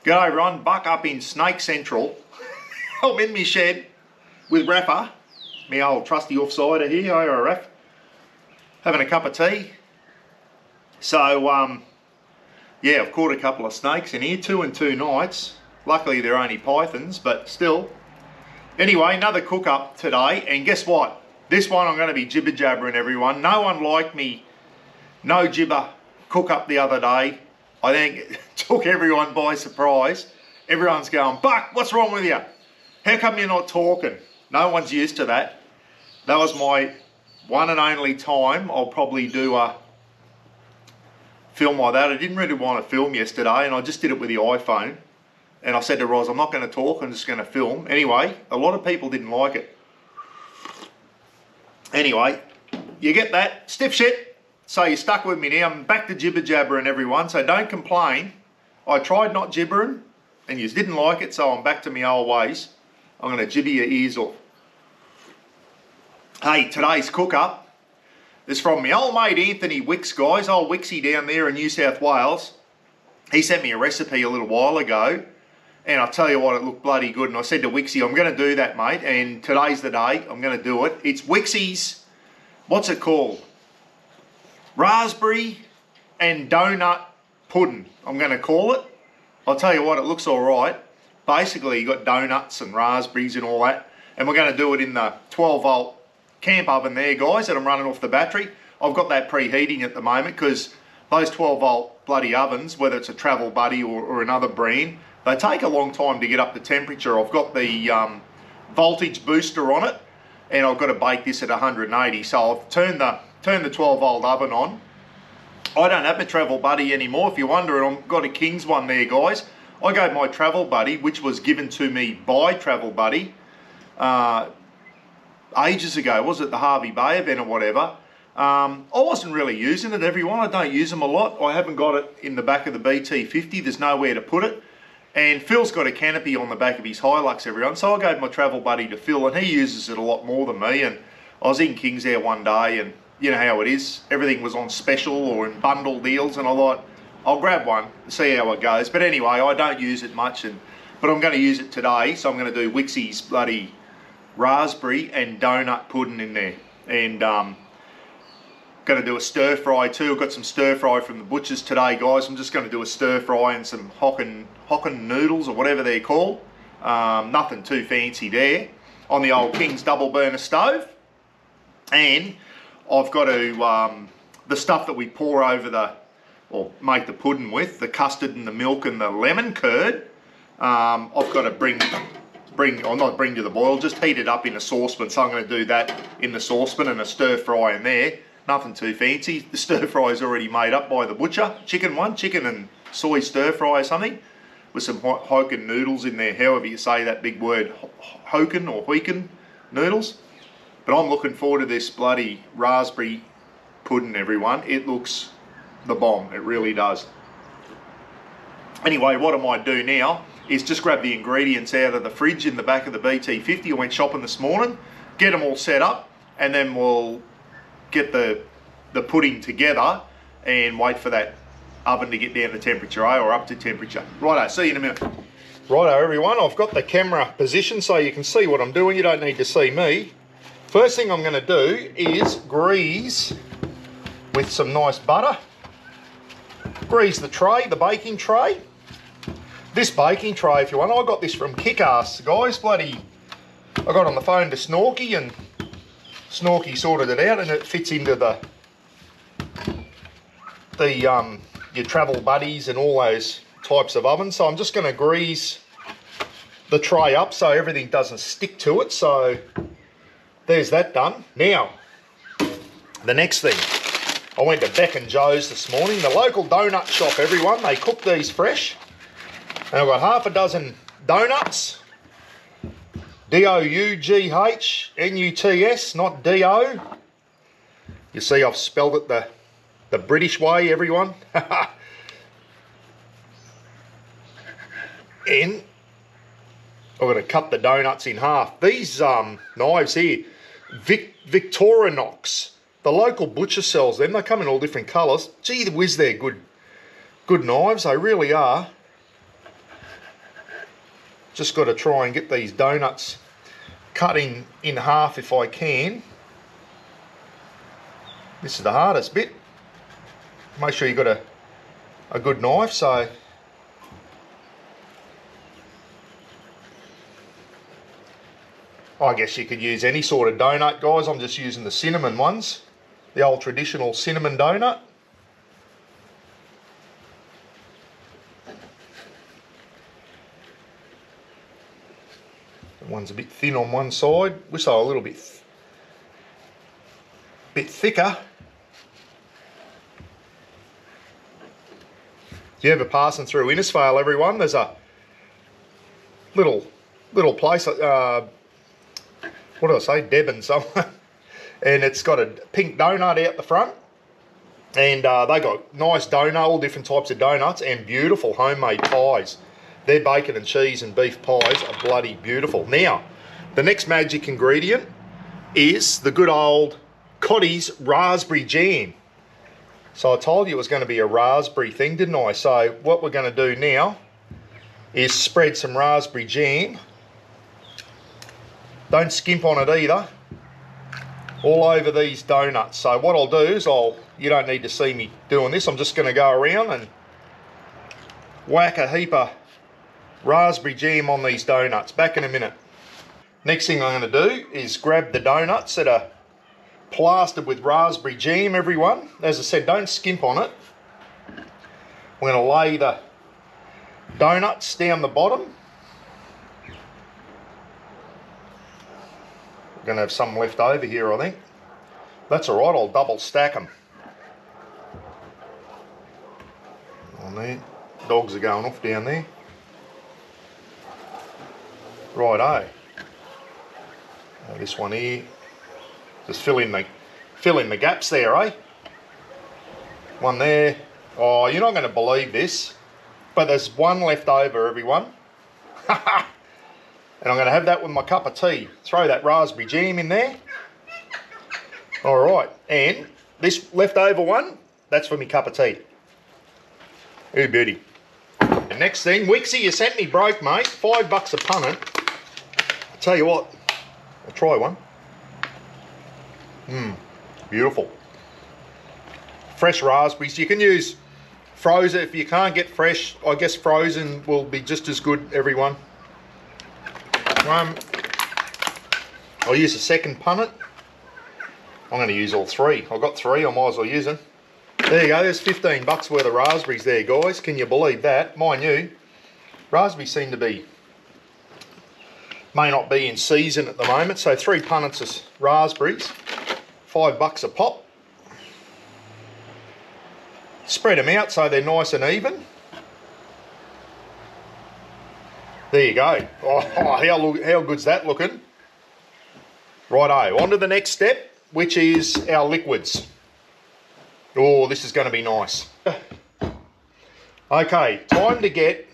G'day everyone, Buck up in Snake Central. I'm in my shed with Rafa, my old trusty offsider here, hiya Raff, having a cup of tea. So, yeah, I've caught a couple of snakes in here, 2 and 2 nights. Luckily they're only pythons, but still. Anyway, another cook up today, and guess what? This one I'm going to be jibber jabbering everyone. No one liked me, no jibber cook up the other day. I think it took everyone by surprise. Everyone's going, Buck, what's wrong with you? How come you're not talking? No one's used to that. That was my one and only time I'll probably do a film like that. I didn't really want to film yesterday, and I just did it with the iPhone. And I said to Roz, I'm not going to talk, I'm just going to film. Anyway, a lot of people didn't like it. Anyway, you get that, stiff shit. So you're stuck with me now. I'm back to jibber jabbering everyone, so don't complain. I tried not gibbering and you didn't like it, so I'm back to my old ways. I'm going to jibber your ears off. Hey, today's cook up is from my old mate Anthony Wicks, guys. Old Wicksy down there in New South Wales. He sent me a recipe a little while ago, and I'll tell you what, it looked bloody good. And I said to Wicksy, I'm going to do that, mate, and today's the day I'm going to do it. It's Wicky's, what's it called? Raspberry and donut pudding, I'm going to call it. I'll tell you what, it looks all right. Basically, you got donuts and raspberries and all that, and we're going to do it in the 12-volt camp oven there, guys, that I'm running off the battery. I've got that preheating at the moment because those 12-volt bloody ovens, whether it's a Travel Buddy or another brand, they take a long time to get up to temperature. I've got the voltage booster on it, and I've got to bake this at 180. So I've turned the 12-volt oven on. I don't have my Travel Buddy anymore. If you're wondering, I've got a King's one there, guys. I gave my Travel Buddy, which was given to me by Travel Buddy ages ago. Was it the Harvey Bay event or whatever? I wasn't really using it, everyone. I don't use them a lot. I haven't got it in the back of the BT50. There's nowhere to put it. And Phil's got a canopy on the back of his Hilux, everyone. So I gave my Travel Buddy to Phil, and he uses it a lot more than me. And I was in King's there one day, and you know how it is. Everything was on special or in bundle deals, and I thought, I'll grab one and see how it goes. But anyway, I don't use it much, but I'm going to use it today. So I'm going to do Wicky's bloody raspberry and donut pudding in there. And going to do a stir fry too. I've got some stir fry from the butchers today, guys. I'm just going to do a stir fry and some Hocken noodles or whatever they're called. Nothing too fancy there. On the old King's double burner stove. And I've got to, the stuff that we pour over or make the pudding with, the custard and the milk and the lemon curd, I've got to not bring to the boil, just heat it up in a saucepan. So I'm going to do that in the saucepan and a stir fry in there. Nothing too fancy. The stir fry is already made up by the butcher. Chicken and soy stir fry or something, with some Hocken noodles in there, however you say that big word, Hocken or Hoeken noodles. But I'm looking forward to this bloody raspberry pudding, everyone. It looks the bomb, it really does. Anyway, what I might do now is just grab the ingredients out of the fridge in the back of the BT50. I went shopping this morning, get them all set up, and then we'll get the pudding together and wait for that oven to get down to temperature, or up to temperature. Righto, see you in a minute. Righto everyone, I've got the camera positioned so you can see what I'm doing. You don't need to see me. First thing I'm going to do is grease with some nice butter. Grease the tray, the baking tray. This baking tray, if you want, I got this from Kick-Ass, guys. Bloody, I got on the phone to Snorky, and Snorky sorted it out, and it fits into your Travel Buddies and all those types of ovens. So I'm just going to grease the tray up so everything doesn't stick to it. So there's that done. Now, the next thing, I went to Beck and Joe's this morning, the local donut shop, everyone. They cook these fresh. And I've got half a dozen donuts. D-O-U-G-H-N-U-T-S, not D-O. You see I've spelled it the British way, everyone. And I'm going to cut the donuts in half. These knives here, Victorinox. The local butcher sells them. They come in all different colours. Gee whiz, they're good knives. They really are. just got to try and get these doughnuts cut in half if I can. This is the hardest bit. Make sure you've got a good knife. So I guess you could use any sort of donut, guys. I'm just using the cinnamon ones, the old traditional cinnamon donut. One's a bit thin on one side. Wish they were a little bit thicker. If you're ever passing through Innisfail, everyone, there's a little place. What did I say? Devon somewhere, and it's got a pink donut out the front, and they got nice donut, all different types of donuts, and beautiful homemade pies. Their bacon and cheese and beef pies are bloody beautiful. Now, the next magic ingredient is the good old Cotty's raspberry jam. So I told you it was going to be a raspberry thing, didn't I? So what we're going to do now is spread some raspberry jam. Don't skimp on it either. All over these donuts. So what I'll do is you don't need to see me doing this. I'm just going to go around and whack a heap of raspberry jam on these donuts. Back in a minute. Next thing I'm going to do is grab the donuts that are plastered with raspberry jam, everyone. As I said, don't skimp on it. We're going to lay the donuts down the bottom. We're going to have some left over here, I think. That's alright, I'll double stack them. On there. Dogs are going off down there. Righto. This one here. Just fill in the gaps there, eh? One there. Oh, you're not going to believe this, but there's one left over, everyone. And I'm going to have that with my cup of tea. Throw that raspberry jam in there. All right, and this leftover one, that's for my cup of tea. Ooh, beauty. The next thing, Wicksy, you sent me broke, mate. $5 a punnet. I'll tell you what, I'll try one. Beautiful. Fresh raspberries. You can use frozen. If you can't get fresh, I guess frozen will be just as good, everyone. I'll use a second punnet. I'm going to use all three. I've got three, I might as well use them. There you go, there's $15 worth of raspberries there, guys. Can you believe that? Mind you, raspberries seem to be, may not be in season at the moment, so 3 punnets of raspberries, $5 a pop. Spread them out so they're nice and even. There you go. Oh, how good's that looking? Righto, on to the next step, which is our liquids. Oh, this is going to be nice. Okay, time to get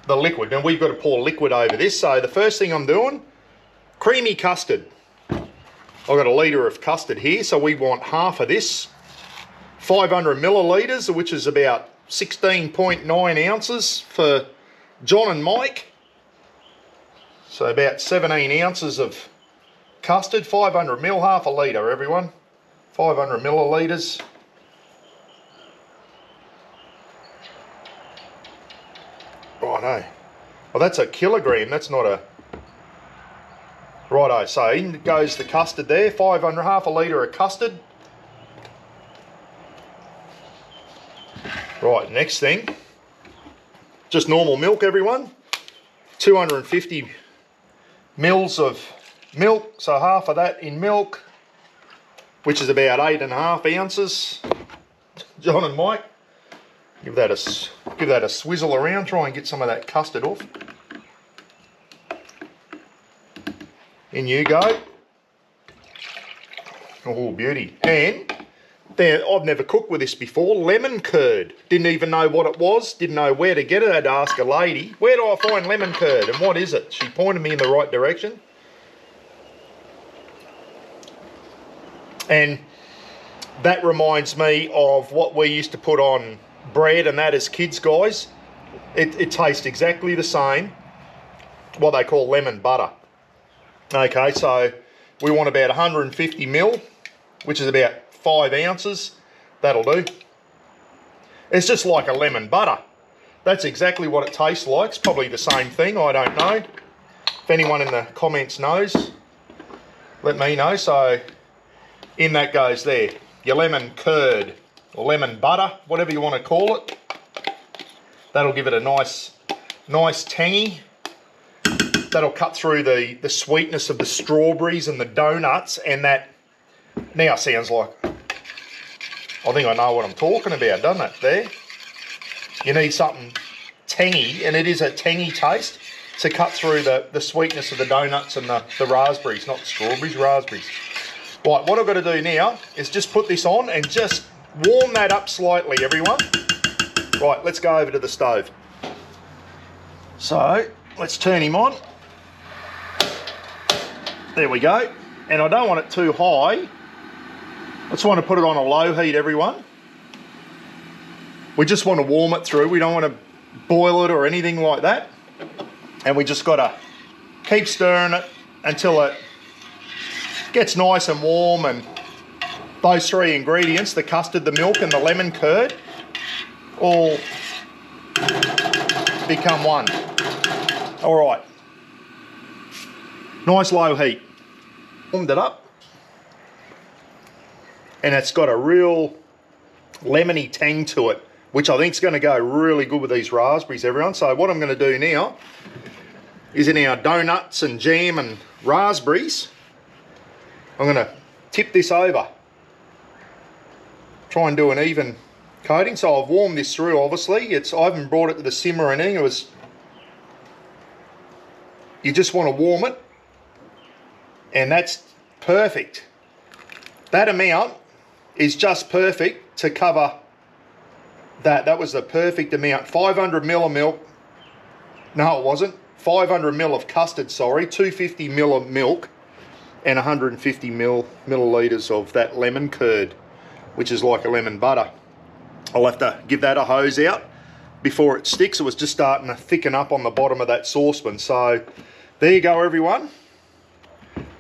the liquid. Now we've got to pour liquid over this. So the first thing I'm doing, creamy custard. I've got a litre of custard here, so we want half of this. 500 millilitres, which is about 16.9 ounces for John and Mike. So about 17 ounces of custard, 500 ml, half a litre, everyone. 500 millilitres. Oh no, well that's a kilogram, that's not a... Righto, so in goes the custard there, 500, half a litre of custard. Right, next thing, just normal milk, everyone. 250 mils of milk, so half of that in milk, which is about 8.5 ounces. John and Mike, give that a swizzle around, try and get some of that custard off. In you go. Oh, beauty. And there, I've never cooked with this before, lemon curd. Didn't even know what it was, didn't know where to get it. I had to ask a lady, where do I find lemon curd and what is it? She pointed me in the right direction. And that reminds me of what we used to put on bread and that as kids, guys. It tastes exactly the same. what they call lemon butter. Okay, so we want about 150 ml, which is about 5 ounces. That'll do. It's just like a lemon butter. That's exactly what it tastes like. It's probably the same thing, I don't know. If anyone in the comments knows, let me know. So in that goes there, your lemon curd or lemon butter, whatever you want to call it. That'll give it a nice tangy. That'll cut through the sweetness of the strawberries and the doughnuts, and that now sounds like, I think I know what I'm talking about, doesn't it, there? You need something tangy, and it is a tangy taste to cut through the sweetness of the doughnuts and the raspberries, not the strawberries, raspberries. Right, what I've got to do now is just put this on and just warm that up slightly, everyone. Right, let's go over to the stove. So, let's turn him on. There we go. And I don't want it too high. I just want to put it on a low heat, everyone. We just want to warm it through. We don't want to boil it or anything like that. And we just got to keep stirring it until it gets nice and warm, and those 3 ingredients, the custard, the milk and the lemon curd, all become one. All right. Nice low heat. Warmed it up. And it's got a real lemony tang to it, which I think is going to go really good with these raspberries, everyone. So what I'm going to do now is, in our doughnuts and jam and raspberries, I'm going to tip this over. Try and do an even coating. So I've warmed this through, obviously. I haven't brought it to the simmer or anything. You just want to warm it. And that's perfect. That amount is just perfect to cover that. That was the perfect amount. 500 ml of milk. No, it wasn't. 500 ml of custard, sorry. 250 ml of milk. And 150 millilitres of that lemon curd, which is like a lemon butter. I'll have to give that a hose out before it sticks. It was just starting to thicken up on the bottom of that saucepan. So there you go, everyone.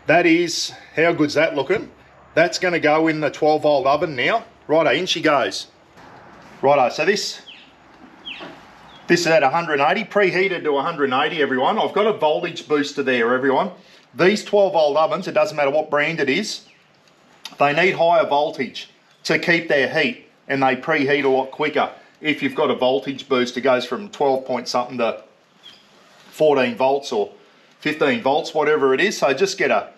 That is, how good's that looking? That's going to go in the 12-volt oven now. Righto, in she goes. Righto, so this is at 180, preheated to 180, everyone. I've got a voltage booster there, everyone. These 12-volt ovens, it doesn't matter what brand it is, they need higher voltage to keep their heat, and they preheat a lot quicker. If you've got a voltage boost, it goes from 12 point something to 14 volts or 15 volts, whatever it is. So just get a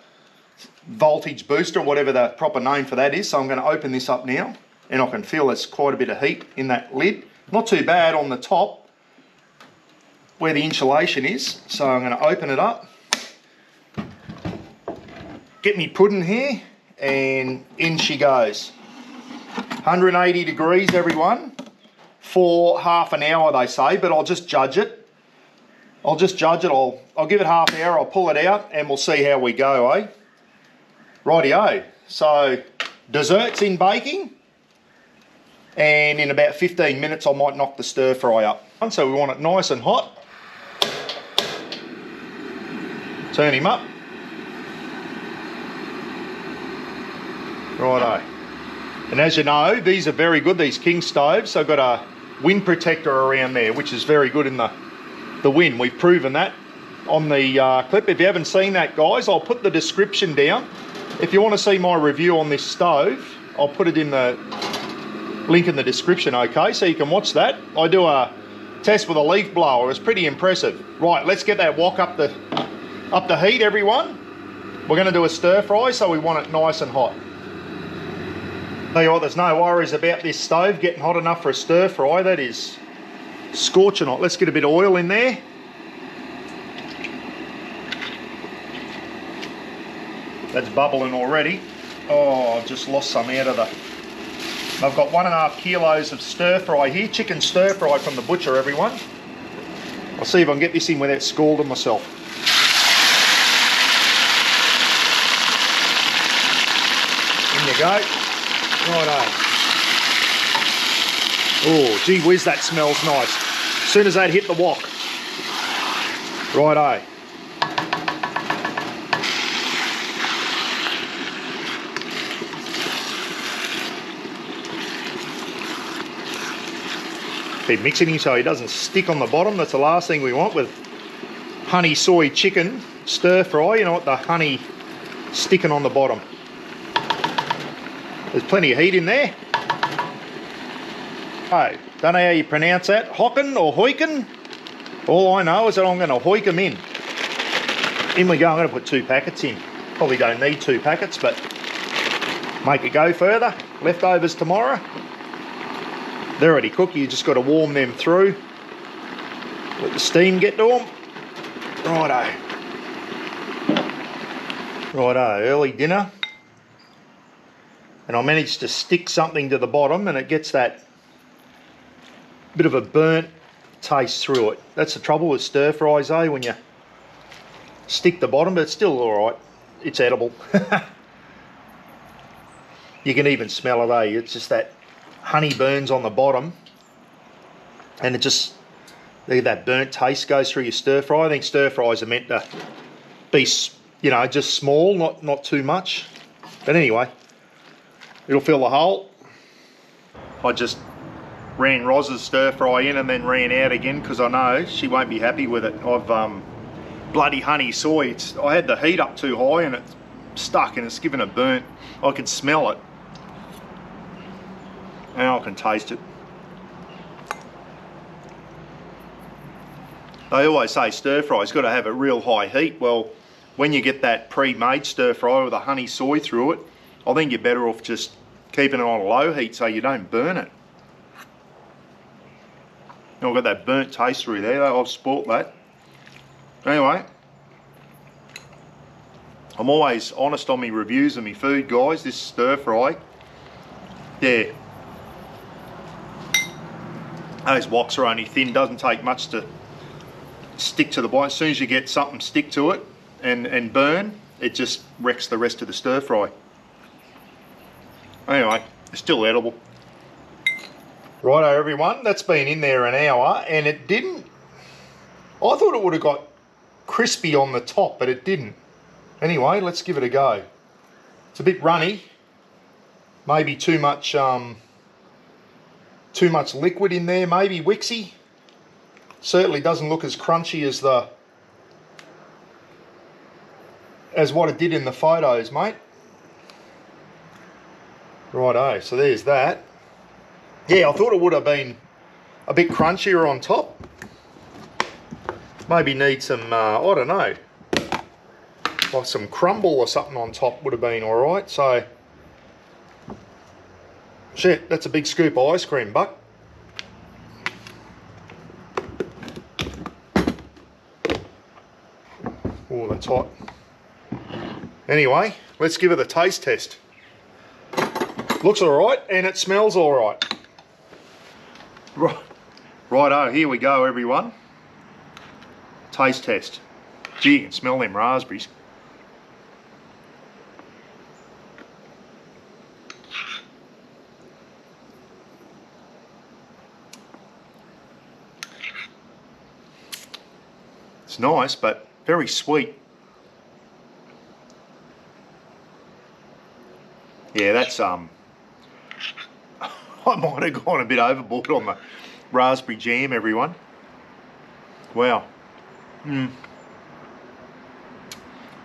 voltage booster, whatever the proper name for that is. So I'm going to open this up now, and I can feel there's quite a bit of heat in that lid. Not too bad on the top where the insulation is. So I'm going to open it up, get me pudding here, and in she goes. 180 degrees, everyone, for half an hour, they say, but I'll just judge it. I'll give it half an hour, I'll pull it out, and we'll see how we go, eh? Rightio. So dessert's in baking, and in about 15 minutes I might knock the stir fry up. So we want it nice and hot. Turn him up. Righto. And as you know, these are very good, these King stoves. They've got a wind protector around there, which is very good in the wind. We've proven that on the clip. If you haven't seen that, guys, I'll put the description down. If you want to see my review on this stove, I'll put it in the link in the description, okay? So you can watch that. I do a test with a leaf blower. It was pretty impressive. Right, let's get that wok up the heat, everyone. We're going to do a stir fry, so we want it nice and hot. Tell you what, there's no worries about this stove getting hot enough for a stir fry. That is scorching hot. Let's get a bit of oil in there. That's bubbling already. Oh, I've just lost some out of the... I've got 1.5 kilos of stir fry here, chicken stir fry from the butcher, everyone. I'll see if I can get this in without scalding myself. In you go. Righto. Oh, gee whiz, that smells nice. As soon as that hit the wok. Righto. Keep mixing him so he doesn't stick on the bottom. That's the last thing we want with honey soy chicken stir fry. You know what, the honey sticking on the bottom. There's plenty of heat in there. Oh, don't know how you pronounce that, Hocken or Hoiken. All I know is that I'm going to hoik them in. In we go. I'm going to put 2 packets in. Probably don't need 2 packets, but make it go further. Leftovers tomorrow. They're already cooked. You just got to warm them through. Let the steam get to them. Righto. Righto, early dinner. And I managed to stick something to the bottom and it gets that bit of a burnt taste through it. That's the trouble with stir fries though, when you stick the bottom, but it's still alright. It's edible. You can even smell it, eh? It's just that honey burns on the bottom and it just, that burnt taste goes through your stir fry. I think stir fries are meant to be, you know, just small, not too much. But anyway, it'll fill the hole. I just ran Roz's stir fry in and then ran out again because I know she won't be happy with it. I've bloody honey soy. I had the heat up too high and it's stuck and it's given a burnt. I can smell it. And I can taste it. They always say stir fry's got to have a real high heat. Well, when you get that pre-made stir fry with a honey soy through it, I think you're better off just keeping it on a low heat so you don't burn it. I've got that burnt taste through there. I've spoilt that. Anyway, I'm always honest on my reviews of my food, guys. This stir fry, yeah. Those woks are only thin. Doesn't take much to stick to the bite. As soon as you get something stick to it and burn, it just wrecks the rest of the stir fry. Anyway, it's still edible. Righto everyone, that's been in there an hour and it didn't, I thought it would have got crispy on the top, but it didn't. Anyway, let's give it a go. It's a bit runny, maybe too much liquid in there, maybe Wicksy. Certainly doesn't look as crunchy as what it did in the photos, mate. Righto, so there's that. Yeah, I thought it would have been a bit crunchier on top. Maybe need some, I don't know, like some crumble or something on top would have been alright. So, shit, that's a big scoop of ice cream, Buck. Oh, that's hot. Anyway, let's give it a taste test. Looks alright and it smells alright. Righto, here we go everyone. Taste test. Gee, you can smell them raspberries. It's nice, but very sweet. Yeah, that's I might have gone a bit overboard on the raspberry jam, everyone. Wow.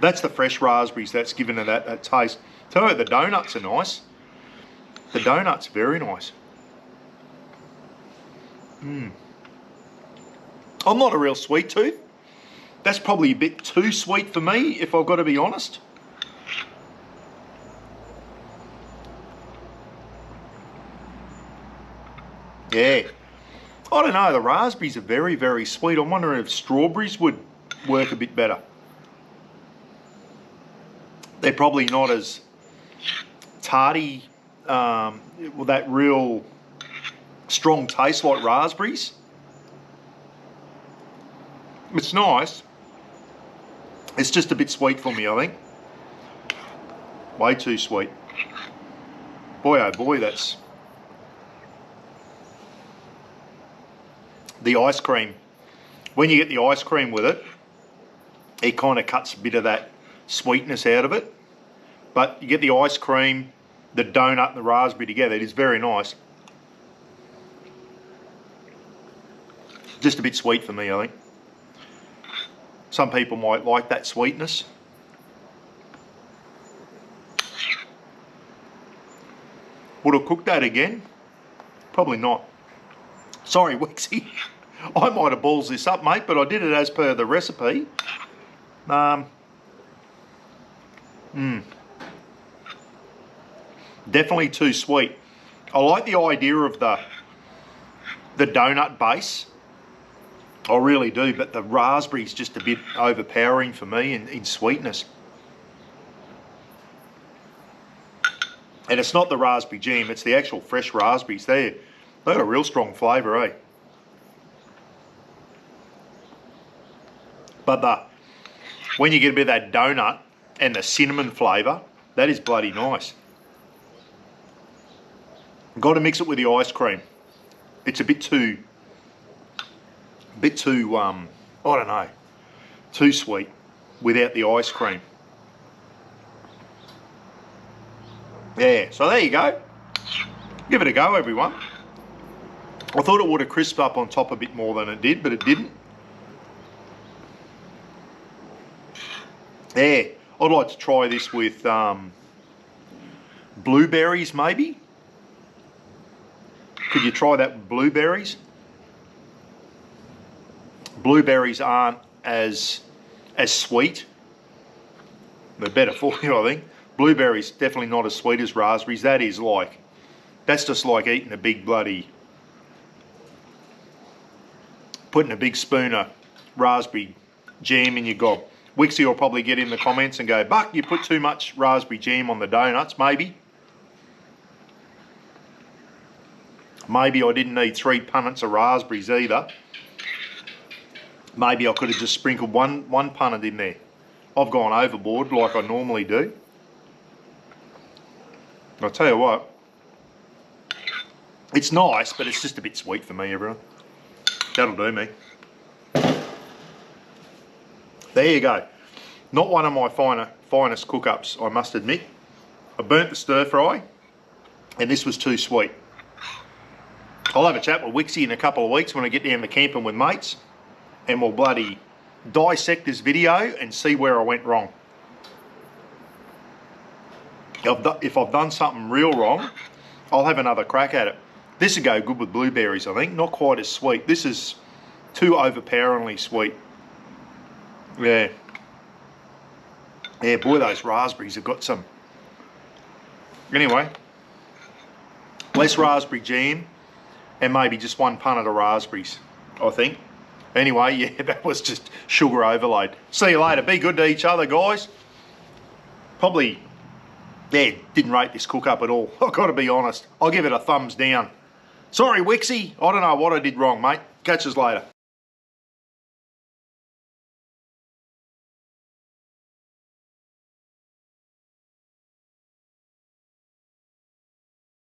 That's the fresh raspberries that's given it that taste. Tell you what, the doughnuts are nice. The doughnuts are very nice. I'm not a real sweet tooth. That's probably a bit too sweet for me, if I've got to be honest. Yeah, I don't know, the raspberries are very, very sweet. I'm wondering if strawberries would work a bit better. They're probably not as tarty, with that real strong taste like raspberries. It's nice. It's just a bit sweet for me, I think. Way too sweet. Boy, oh boy, that's... The ice cream, when you get the ice cream with it, it kind of cuts a bit of that sweetness out of it. But you get the ice cream, the donut and the raspberry together, it is very nice. Just a bit sweet for me, I think. Some people might like that sweetness. Would have cooked that again? Probably not. Sorry, Wicksy. I might have balls this up, mate, but I did it as per the recipe. Definitely too sweet. I like the idea of the donut base. I really do, but the raspberry's just a bit overpowering for me in sweetness. And it's not the raspberry jam, it's the actual fresh raspberries there. They've got a real strong flavour, eh? But when you get a bit of that donut and the cinnamon flavour, that is bloody nice. Got to mix it with the ice cream. It's a bit too, I don't know, too sweet without the ice cream. Yeah, so there you go. Give it a go, everyone. I thought it would have crisped up on top a bit more than it did, but it didn't. Yeah, I'd like to try this with blueberries, maybe. Could you try that with blueberries? Blueberries aren't as sweet. They're better for you, I think. Blueberries definitely not as sweet as raspberries. That's just like eating a big bloody, putting a big spoon of raspberry jam in your gob. Wicksy will probably get in the comments and go, Buck, you put too much raspberry jam on the donuts, maybe. Maybe I didn't need 3 punnets of raspberries either. Maybe I could have just sprinkled one punnet in there. I've gone overboard like I normally do. I'll tell you what, it's nice, but it's just a bit sweet for me, everyone. That'll do me. There you go. Not one of my finest cook-ups, I must admit. I burnt the stir fry, and this was too sweet. I'll have a chat with Wicksy in a couple of weeks when I get down to camping with mates, and we'll bloody dissect this video and see where I went wrong. If I've done something real wrong, I'll have another crack at it. This would go good with blueberries, I think. Not quite as sweet. This is too overpoweringly sweet. Yeah. Yeah, boy, those raspberries have got some. Anyway, less raspberry jam and maybe just 1 punnet of raspberries, I think. Anyway, yeah, that was just sugar overload. See you later. Be good to each other, guys. Probably, yeah, didn't rate this cook up at all. I've got to be honest. I'll give it a thumbs down. Sorry, Wicksy. I don't know what I did wrong, mate. Catch us later.